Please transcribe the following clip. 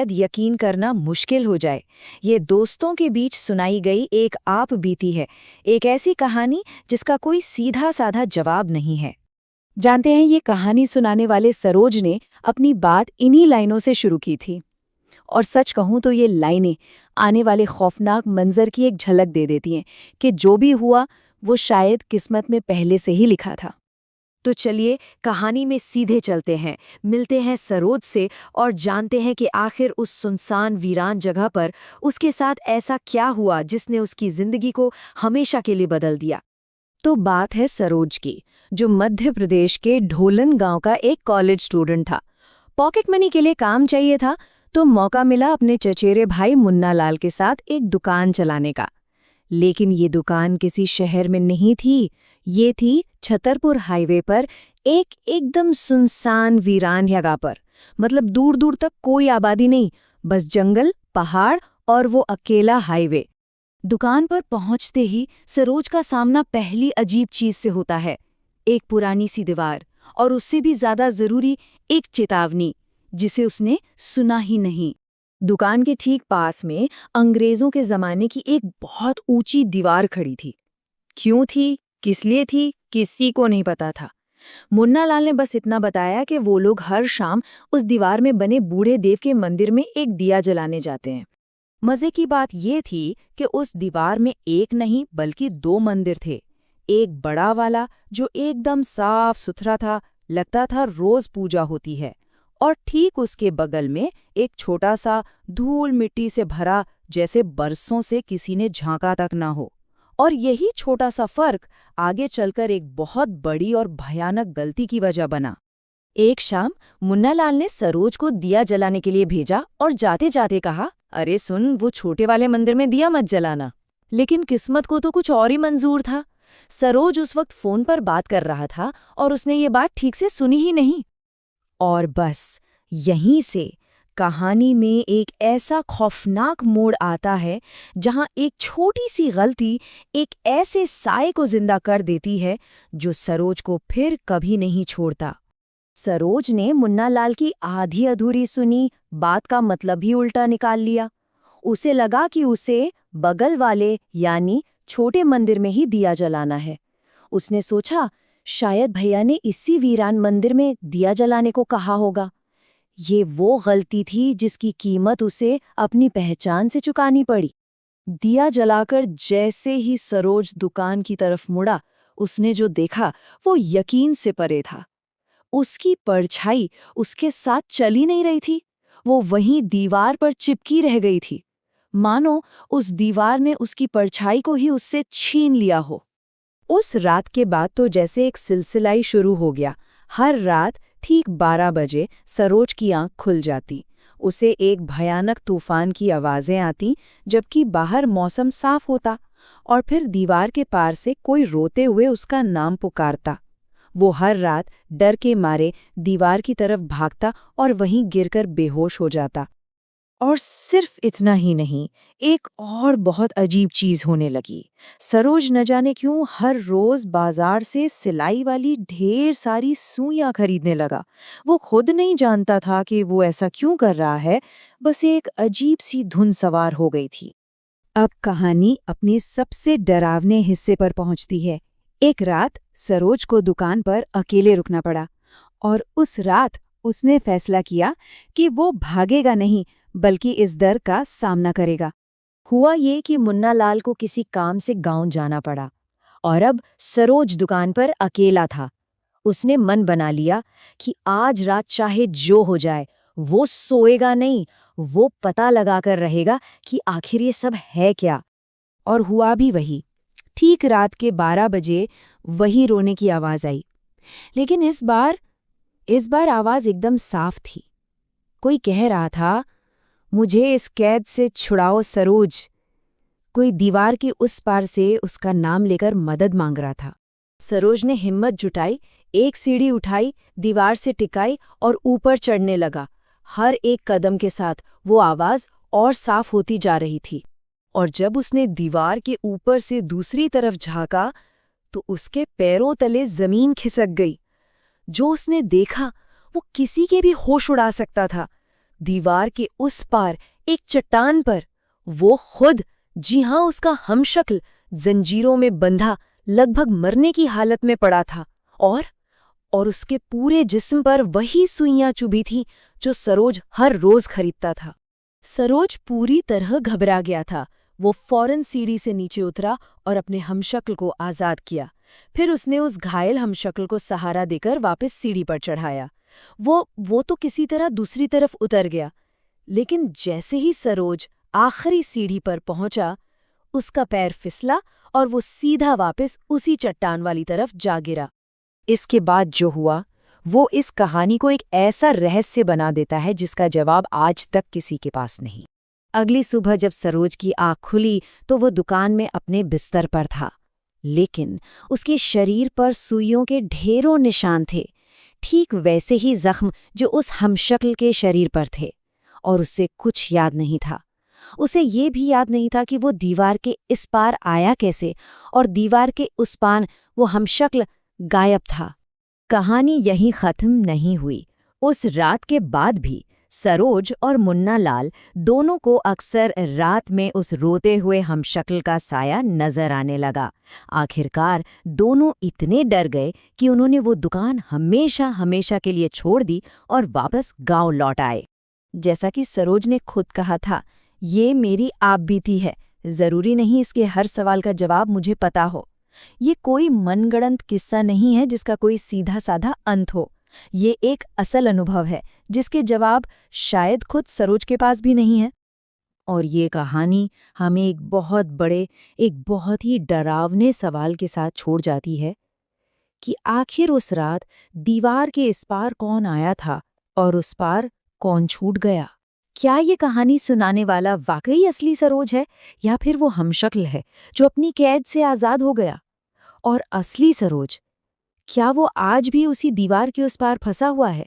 यकीन करना मुश्किल हो जाए। ये दोस्तों के बीच सुनाई गई एक आप बीती है, एक ऐसी कहानी जिसका कोई सीधा साधा जवाब नहीं है। जानते हैं, ये कहानी सुनाने वाले सरोज ने अपनी बात इन्हीं लाइनों से शुरू की थी। और सच कहूं तो ये लाइनें आने वाले खौफनाक मंजर की एक झलक दे देती हैं कि जो भी हुआ वो शायद किस्मत में पहले से ही लिखा था। तो चलिए कहानी में सीधे चलते हैं, मिलते हैं सरोज से और जानते हैं कि आखिर उस सुनसान वीरान जगह पर उसके साथ ऐसा क्या हुआ जिसने उसकी जिंदगी को हमेशा के लिए बदल दिया। तो बात है सरोज की, जो मध्य प्रदेश के ढोलन गांव का एक कॉलेज स्टूडेंट था। पॉकेट मनी के लिए काम चाहिए था, तो मौका मिला अपने चचेरे भाई मुन्ना लाल के साथ एक दुकान चलाने का। लेकिन ये दुकान किसी शहर में नहीं थी, ये थी छतरपुर हाईवे पर एक एकदम सुनसान वीरान जगह पर। मतलब दूर दूर तक कोई आबादी नहीं, बस जंगल, पहाड़ और वो अकेला हाईवे। दुकान पर पहुंचते ही सरोज का सामना पहली अजीब चीज से होता है, एक पुरानी सी दीवार, और उससे भी ज्यादा जरूरी एक चेतावनी जिसे उसने सुना ही नहीं। दुकान के ठीक पास में अंग्रेजों के जमाने की एक बहुत ऊंची दीवार खड़ी थी। क्यों थी, किस लिए थी, किसी को नहीं पता था। मुन्ना लाल ने बस इतना बताया कि वो लोग हर शाम उस दीवार में बने बूढ़े देव के मंदिर में एक दिया जलाने जाते हैं। मजे की बात ये थी कि उस दीवार में एक नहीं बल्कि दो मंदिर थे। एक बड़ा वाला जो एकदम साफ सुथरा था, लगता था रोज पूजा होती है, और ठीक उसके बगल में एक छोटा सा धूल मिट्टी से भरा, जैसे बरसों से किसी ने झांका तक ना हो। और यही छोटा सा फर्क आगे चलकर एक बहुत बड़ी और भयानक गलती की वजह बना। एक शाम मुन्ना लाल ने सरोज को दिया जलाने के लिए भेजा और जाते जाते कहा, अरे सुन, वो छोटे वाले मंदिर में दिया मत जलाना। लेकिन किस्मत को तो कुछ और ही मंजूर था। सरोज उस वक्त फोन पर बात कर रहा था और उसने ये बात ठीक से सुनी ही नहीं। और बस यहीं से कहानी में एक ऐसा खौफनाक मोड़ आता है जहां एक छोटी सी गलती एक ऐसे साए को जिंदा कर देती है जो सरोज को फिर कभी नहीं छोड़ता। सरोज ने मुन्ना लाल की आधी अधूरी सुनी बात का मतलब ही उल्टा निकाल लिया। उसे लगा कि उसे बगल वाले यानी छोटे मंदिर में ही दिया जलाना है। उसने सोचा, शायद भैया ने इसी वीरान मंदिर में दिया जलाने को कहा होगा। ये वो गलती थी जिसकी कीमत उसे अपनी पहचान से चुकानी पड़ी। दिया जलाकर जैसे ही सरोज दुकान की तरफ मुड़ा, उसने जो देखा वो यकीन से परे था। उसकी परछाई उसके साथ चली नहीं रही थी, वो वहीं दीवार पर चिपकी रह गई थी, मानो उस दीवार ने उसकी परछाई को ही उससे छीन लिया हो। उस रात के बाद तो जैसे एक सिलसिला ही शुरू हो गया। हर रात ठीक 12 बजे सरोज की आंख खुल जाती। उसे एक भयानक तूफान की आवाजें आती, जबकि बाहर मौसम साफ होता, और फिर दीवार के पार से कोई रोते हुए उसका नाम पुकारता। वो हर रात डर के मारे दीवार की तरफ भागता और वहीं गिरकर बेहोश हो जाता। और सिर्फ इतना ही नहीं, एक और बहुत अजीब चीज होने लगी। सरोज न जाने क्यों हर रोज बाजार से सिलाई वाली ढेर सारी सुइयां खरीदने लगा। वो खुद नहीं जानता था कि वो ऐसा क्यों कर रहा है, बस एक अजीब सी धुन सवार हो गई थी। अब कहानी अपने सबसे डरावने हिस्से पर पहुंचती है। एक रात सरोज को दुकान पर अकेले रुकना पड़ा, और उस रात उसने फैसला किया कि वो भागेगा नहीं बल्कि इस डर का सामना करेगा। हुआ ये कि मुन्ना लाल को किसी काम से गांव जाना पड़ा, और अब सरोज दुकान पर अकेला था। उसने मन बना लिया कि आज रात चाहे जो हो जाए, वो सोएगा नहीं, वो पता लगाकर रहेगा कि आखिर ये सब है क्या। और हुआ भी वही। ठीक रात के 12 बजे वही रोने की आवाज आई, लेकिन इस बार आवाज एकदम साफ थी। कोई कह रहा था, मुझे इस कैद से छुड़ाओ सरोज। कोई दीवार के उस पार से उसका नाम लेकर मदद मांग रहा था। सरोज ने हिम्मत जुटाई, एक सीढ़ी उठाई, दीवार से टिकाई और ऊपर चढ़ने लगा। हर एक कदम के साथ वो आवाज और साफ होती जा रही थी, और जब उसने दीवार के ऊपर से दूसरी तरफ झांका तो उसके पैरों तले जमीन खिसक गई। जो उसने देखा वो किसी के भी होश उड़ा सकता था। दीवार के उस पार एक चट्टान पर वो खुद, जी हाँ, उसका हमशक्ल जंजीरों में बंधा लगभग मरने की हालत में पड़ा था और उसके पूरे जिस्म पर वही सुइयां चुभी थी जो सरोज हर रोज खरीदता था। सरोज पूरी तरह घबरा गया था। वो फौरन सीढ़ी से नीचे उतरा और अपने हमशक्ल को आजाद किया। फिर उसने उस घायल हमशक्ल को सहारा देकर वापस सीढ़ी पर चढ़ाया। वो तो किसी तरह दूसरी तरफ उतर गया, लेकिन जैसे ही सरोज आखिरी सीढ़ी पर पहुंचा, उसका पैर फिसला और वो सीधा वापस उसी चट्टान वाली तरफ जा गिरा। इसके बाद जो हुआ वो इस कहानी को एक ऐसा रहस्य बना देता है जिसका जवाब आज तक किसी के पास नहीं। अगली सुबह जब सरोज की आँख खुली तो वो दुकान में अपने बिस्तर पर था, लेकिन उसके शरीर पर सुइयों के ढेरों निशान थे, ठीक वैसे ही जख्म जो उस हमशक्ल के शरीर पर थे। और उसे कुछ याद नहीं था। उसे ये भी याद नहीं था कि वो दीवार के इस पार आया कैसे, और दीवार के उस पार वो हमशक्ल गायब था। कहानी यहीं खत्म नहीं हुई। उस रात के बाद भी सरोज और मुन्ना लाल दोनों को अक्सर रात में उस रोते हुए हमशक्ल का साया नजर आने लगा। आखिरकार दोनों इतने डर गए कि उन्होंने वो दुकान हमेशा हमेशा के लिए छोड़ दी और वापस गांव लौट आए। जैसा कि सरोज ने खुद कहा था, ये मेरी आप बीती है, जरूरी नहीं इसके हर सवाल का जवाब मुझे पता हो। ये कोई मनगढ़ंत किस्सा नहीं है जिसका कोई सीधा साधा अंत हो। ये एक असल अनुभव है जिसके जवाब शायद खुद सरोज के पास भी नहीं है। और ये कहानी हमें एक बहुत ही डरावने सवाल के साथ छोड़ जाती है कि आखिर उस रात दीवार के इस पार कौन आया था और उस पार कौन छूट गया। क्या ये कहानी सुनाने वाला वाकई असली सरोज है या फिर वो हमशक्ल है जो अपनी कैद से आज़ाद हो गया? और असली सरोज, क्या वो आज भी उसी दीवार के उस पार फंसा हुआ है?